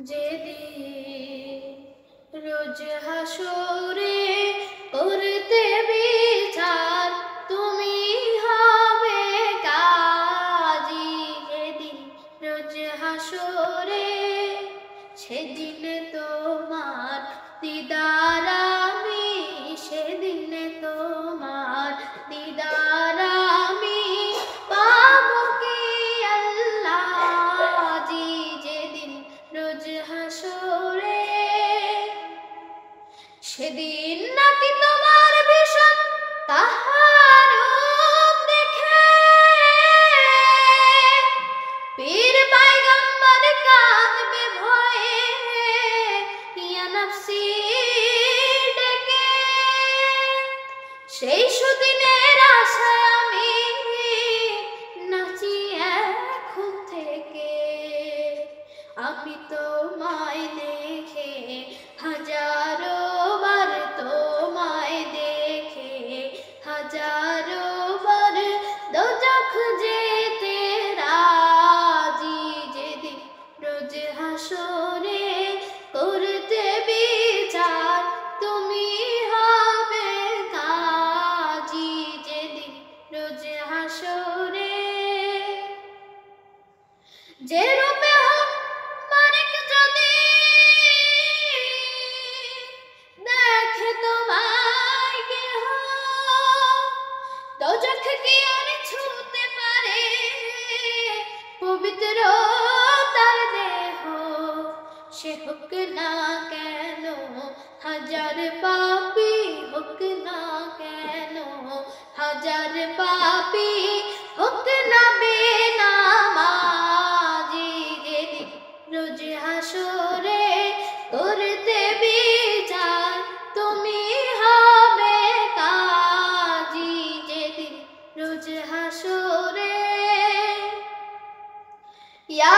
যেদিন রোজ হাসরে করতে বিচার তুমি হবে কাজী। যেদিন রোজ হাসরে সেদিন তোমার দিদার আমি, সেদিন তোমার দিদার আমি পাবো কি আল্লাহ জি। যেদিন রোজ হাসরে সেদিন নাকি তোমার ভীষণ তাহার রূপ দেখে পীর পয়গম্বর কাঁদবে ভয়ে ইয়া নফসি ডেকে। সেই সুদিনের আশায় আমি নাচি এখন থেকে। আমি তোমায় দেখে হাজারো বার, তোমায় দেখে হাজারো বার দোজখ যেতে রাজি। যেদিন রোজ হাসরে করতে বিচার তুমি হবে কাজী। যেদিন রোজ হাসরে যে রূপে হোক মানিক যদি দেখে তোমায় কেহ, দোজখ কি আর ছুঁতে পারে পবিত্র তার দেহ। সে হোক না কেন হাজার পাপী, হোক না কেন হাজার পাপী, হোক না বেনামাজি। যেদিন রোজ হাসরে করতে বিচার তুমি হবে কাজী। যেদিন রোজ হাসরে ইয়া